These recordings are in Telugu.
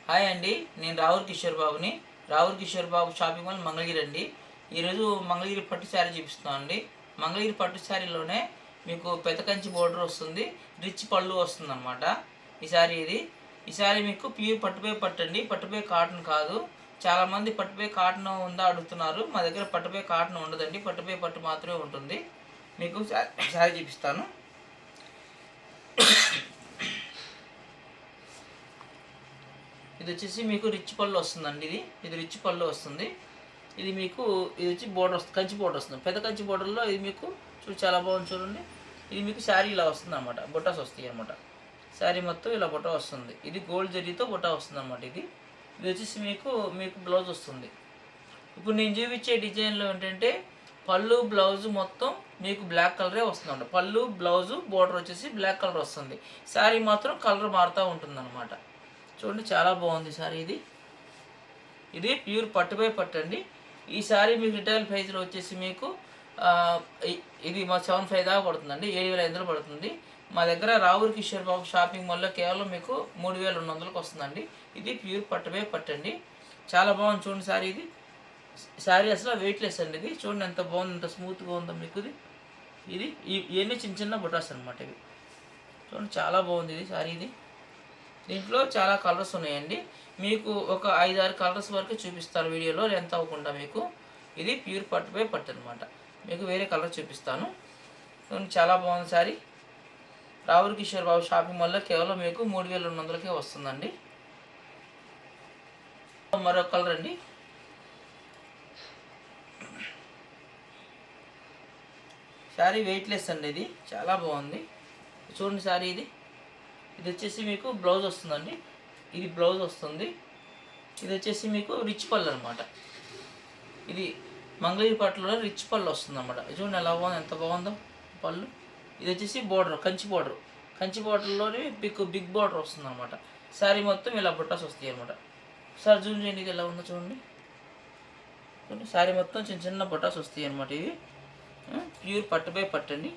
హాయ్ అండి, నేను రావుల్ కిషోర్ బాబుని. రావుల్ కిషోర్ బాబు షాపింగ్ మాల్ మంగళగిరి అండి. ఈరోజు మంగళగిరి పట్టు శారీ చూపిస్తున్నాను అండి. మంగళగిరి పట్టు శారీలోనే మీకు పెద్ద కంచి బోర్డర్ వస్తుంది, రిచ్ పళ్ళు వస్తుంది అనమాట. ఈ శారీ మీకు ప్యూర్ పట్టుపై పట్టు అండి, పట్టుపై కాటన్ కాదు. చాలామంది పట్టుపై కాటన్ ఉందా అడుగుతున్నారు. మా దగ్గర పట్టుపై కాటన్ ఉండదండి, పట్టుపై పట్టు మాత్రమే ఉంటుంది. మీకు శారీ చూపిస్తాను. ఇది వచ్చేసి మీకు రిచ్ పళ్ళు వస్తుందండి. ఇది రిచ్ పళ్ళు వస్తుంది. ఇది వచ్చి బోర్డర్ వస్తుంది, కంచి బోర్డర్ వస్తుంది. పెద్ద కంచి బోర్డర్లో ఇది మీకు చాలా బాగుంది చూడండి. ఇది మీకు శారీ ఇలా వస్తుంది అనమాట, బొటాస్ వస్తాయి అనమాట. శారీ మొత్తం ఇలా బొటా వస్తుంది. ఇది గోల్డ్ జరీతో బొటా వస్తుంది అనమాట. ఇది వచ్చేసి మీకు బ్లౌజ్ వస్తుంది. ఇప్పుడు నేను చూపించే డిజైన్లో ఏంటంటే పళ్ళు బ్లౌజ్ మొత్తం మీకు బ్లాక్ కలరే వస్తుంది. పళ్ళు బ్లౌజు బోర్డర్ వచ్చేసి బ్లాక్ కలర్ వస్తుంది. శారీ మాత్రం కలర్ మారుతూ ఉంటుంది అనమాట. చూడండి, చాలా బాగుంది సారీ. ఇది ప్యూర్ పట్టుపై పట్టు అండి. ఈ సారీ మీకు రిటైల్ ప్రైస్లో వచ్చేసి మీకు ఇది మా 75 దాకా పడుతుందండి, 7,500 పడుతుంది. మా దగ్గర రావుల్ కిషోర్ బాబు షాపింగ్ మాల్లో కేవలం మీకు 3,200కి వస్తుందండి. ఇది ప్యూర్ పట్టుపై పట్టు అండి. చాలా బాగుంది చూడండి సారీ. శారీ అసలు వెయిట్లెస్ అండి. ఇది చూడండి ఎంత బాగుంది, ఎంత స్మూత్గా ఉందో మీకు. ఇవన్నీ చిన్న చిన్న బుటాస్ అనమాట. ఇవి చూడండి, చాలా బాగుంది ఇది శారీ. దీంట్లో చాలా కలర్స్ ఉన్నాయండి. మీకు ఒక 5-6 కలర్స్ వరకు చూపిస్తారు వీడియోలో, ఎంత అవ్వకుండా. మీకు ఇది ప్యూర్ పట్టుపై పట్టు అనమాట. మీకు వేరే కలర్ చూపిస్తాను. చాలా బాగుంది సారీ. రావుల్ కిషోర్ బాబు షాపింగ్ మాల్లో కేవలం మీకు 3,200కే వస్తుందండి. మరొక కలర్ అండి. శారీ వెయిట్లెస్ అండి. ఇది చాలా బాగుంది చూడండి శారీ. ఇది వచ్చేసి మీకు బ్లౌజ్ వస్తుందండి. ఇది బ్లౌజ్ వస్తుంది. ఇది వచ్చేసి మీకు రిచ్ పళ్ళు అనమాట. ఇది మంగళగిరి పట్టులో రిచ్ పళ్ళు వస్తుంది అనమాట. చూడండి ఎలా బాగుంది, ఎంత బాగుందో పళ్ళు. ఇది వచ్చేసి బోర్డర్, కంచి బోర్డర్లోనే బిగ్ బోర్డర్ వస్తుంది అనమాట. శారీ మొత్తం ఇలా బుట్టాస్ వస్తాయి అనమాట. సార్ జూమ్ చేయండి, ఇది ఎలా ఉందో చూడండి. శారీ మొత్తం చిన్న చిన్న బుట్టాస్ వస్తాయి అనమాట. ఇవి ప్యూర్ పట్టుపై పట్టండి.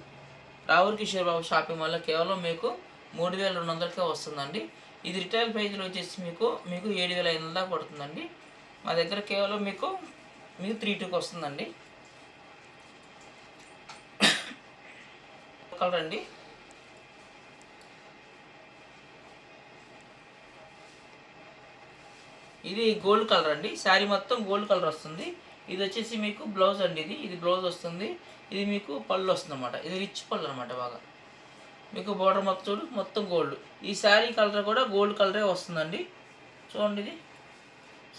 రావుల్ కిషోర్ బాబు షాపింగ్ మాల్లో కేవలం మీకు 3,200కే వస్తుందండి. ఇది రిటైల్ ప్రైజ్లో వచ్చేసి మీకు 7,500 దాకా పడుతుందండి. మా దగ్గర కేవలం మీకు 3,200కి వస్తుందండి. కలర్ అండి. ఇది గోల్డ్ కలర్ అండి. శారీ మొత్తం గోల్డ్ కలర్ వస్తుంది. ఇది వచ్చేసి మీకు బ్లౌజ్ అండి. ఇది బ్లౌజ్ వస్తుంది. ఇది మీకు పళ్ళు వస్తుంది అనమాట. ఇది రిచ్ పళ్ళు అనమాట. బాగా మీకు బోర్డర్ మొత్తం గోల్డ్. ఈ శారీ కలర్ కూడా గోల్డ్ కలరే వస్తుందండి. చూడండి, ఇది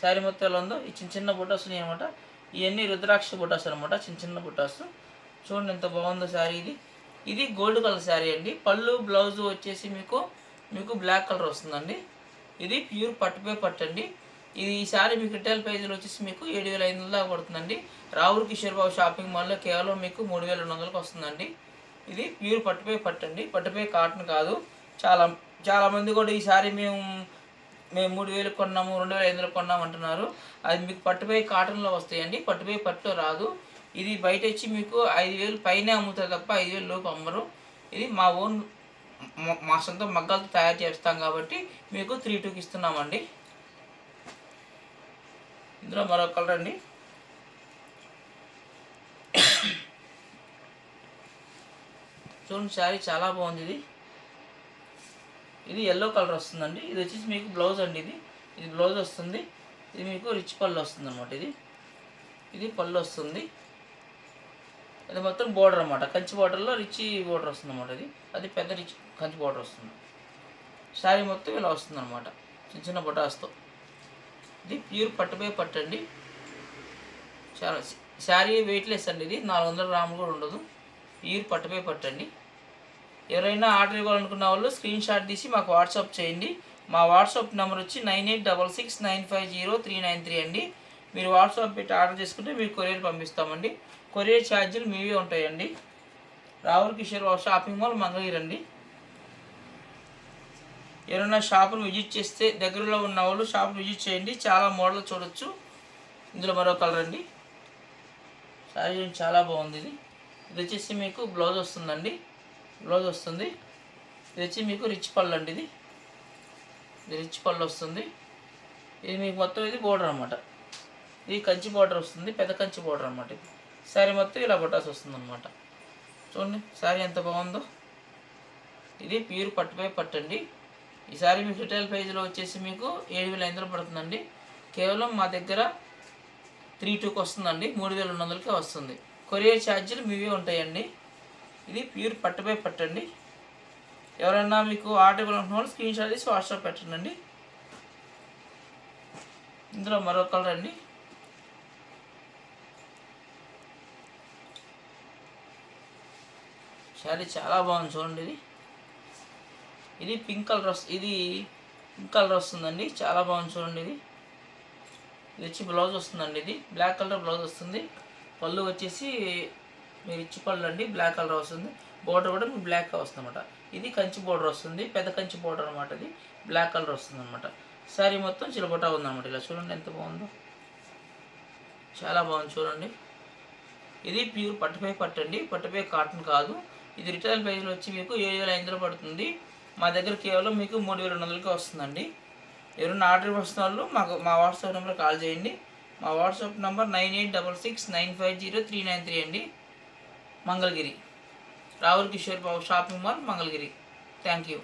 శారీ మొత్తం ఎలా ఉందో. ఈ చిన్న చిన్న బుట్టాస్ ఉన్నాయి అనమాట. ఇవన్నీ రుద్రాక్ష బుట్టాస్ అనమాట, చిన్న చిన్న బుట్టాస్. చూడండి ఎంత బాగుందో శారీ. ఇది గోల్డ్ కలర్ శారీ అండి. పళ్ళు బ్లౌజ్ వచ్చేసి మీకు బ్లాక్ కలర్ వస్తుందండి. ఇది ప్యూర్ పట్టుపై పట్టు అండి. ఈ శారీ మీకు రిటైల్ ప్రైజ్లో వచ్చేసి మీకు 7,500 దాకా పడుతుందండి. రావుల్ కిషోర్ బాబు షాపింగ్ మాల్లో కేవలం మీకు 3,200కి వస్తుందండి. ఇది ప్యూర్ పట్టుపై పట్టు అండి, పట్టుపై కాటన్ కాదు. చాలామంది కూడా ఈ శారీ మేము 3,000 కొన్నాము, 2,500 కొన్నాము అంటున్నారు. అది మీకు పట్టుపై కాటన్లో వస్తాయండి, పట్టుపై పట్టు రాదు. ఇది బయట వచ్చి మీకు 5,000 పైనే అమ్ముతారు తప్ప 5,000 లోపు అమ్మరు. ఇది మా సొంత మగ్గాలతో తయారు చేస్తాం కాబట్టి మీకు 3,200కి ఇస్తున్నామండి. ఇందులో మరొక కలర్ అండి. చూడండి శారీ చాలా బాగుంది. ఇది ఎల్లో కలర్ వస్తుందండి. ఇది వచ్చేసి మీకు బ్లౌజ్ అండి. ఇది బ్లౌజ్ వస్తుంది. ఇది మీకు రిచ్ పళ్ళు వస్తుంది అనమాట. ఇది పళ్ళు వస్తుంది. అది మొత్తం బోర్డర్ అనమాట. కంచి బోర్డర్లో రిచ్ బోర్డర్ వస్తుంది అనమాట. అది పెద్ద రిచ్ కంచి బోర్డర్ వస్తుంది. శారీ మొత్తం ఇలా వస్తుంది అనమాట, చిన్న చిన్న బొటాస్తో. ఇది ప్యూర్ పట్టుపై పట్టు అండి. చాలా శారీ వెయిట్లెస్ అండి. ఇది 400 గ్రాములు కూడా ఉండదు. ప్యూర్ పట్టుపై పట్టు అండి. ఎవరైనా ఆర్డర్ ఇవ్వాలనుకున్న వాళ్ళు స్క్రీన్ షాట్ తీసి మాకు వాట్సాప్ చేయండి. మా వాట్సాప్ నెంబర్ వచ్చి 9866950393 అండి. మీరు వాట్సాప్ పెట్టి ఆర్డర్ చేసుకుంటే మీకు కొరియర్ పంపిస్తామండి. కొరియర్ ఛార్జీలు మీవే ఉంటాయండి. రావుల్ కిషోర్ బాబు షాపింగ్ మాల్ మంగళగిరి అండి. ఎవరైనా షాపును విజిట్ చేస్తే దగ్గరలో ఉన్న వాళ్ళు షాపును విజిట్ చేయండి. చాలా మోడల్ చూడొచ్చు. ఇందులో మరో కలర్ అండి. శారీ చాలా బాగుంది. ఇది వచ్చేసి మీకు బ్లౌజ్ వస్తుందండి. బ్లౌజ్ వస్తుంది. ఇది వచ్చి మీకు రిచ్ పళ్ళు అండి. ఇది రిచ్ పళ్ళు వస్తుంది. ఇది మీకు మొత్తం ఇది బోర్డర్ అనమాట. ఇది కంచి బోర్డర్ వస్తుంది, పెద్ద కంచి బోర్డర్ అనమాట. ఇది శారీ మొత్తం ఇలా బొటాస్ వస్తుంది అనమాట. చూడండి శారీ ఎంత బాగుందో. ఇది ప్యూర్ పట్టుపై పట్టండి. ఈ శారీ మీకు రిటైల్ ప్రైజ్లో వచ్చేసి మీకు 7,500 పడుతుందండి. కేవలం మా దగ్గర 3,200కి వస్తుందండి, 3,200కే వస్తుంది. కొరియర్ ఛార్జీలు మీవే ఉంటాయండి. ఇది ప్యూర్ పట్టుపై పట్టండి. ఎవరైనా మీకు ఆర్డర్ ఇవ్వాలనుకున్న వాళ్ళు స్క్రీన్ షాట్ తీసి వాట్సాప్ పెట్టండి. ఇందులో మరో కలర్ అండి. శారీ చాలా బాగుంది చూడండి. ఇది పింక్ కలర్ వస్తుందండి. చాలా బాగుంది చూడండి. ఇది వచ్చి బ్లౌజ్ వస్తుందండి. ఇది బ్లాక్ కలర్ బ్లౌజ్ వస్తుంది. పళ్ళు వచ్చేసి మీరు ఇచ్చి పళ్ళు అండి, బ్లాక్ కలర్ వస్తుంది. బోర్డర్ కూడా మీకు బ్లాక్ వస్తుంది అనమాట. ఇది కంచి బోర్డర్ వస్తుంది, పెద్ద కంచి బోర్డర్ అనమాట. ఇది బ్లాక్ కలర్ వస్తుంది అనమాట. శారీ మొత్తం చిలబొటా ఉందన్నమాట. ఇలా చూడండి ఎంత బాగుందో, చాలా బాగుంది చూడండి. ఇది ప్యూర్ పట్టుపై పట్టండి, పట్టుపై కాటన్ కాదు. ఇది రిటైల్ ప్రైస్లో వచ్చి మీకు 7,500 పడుతుంది. మా దగ్గర కేవలం మీకు 3,200కే వస్తుందండి. ఎవరైనా ఆర్డర్ వస్తున్న వాళ్ళు మా వాట్సాప్ నెంబర్ కాల్ చేయండి. మా వాట్సాప్ నెంబర్ 9866950393 అండి. Mangalagiri, Ravul Kishore Babu shopping mall, Mangalagiri. Thank you.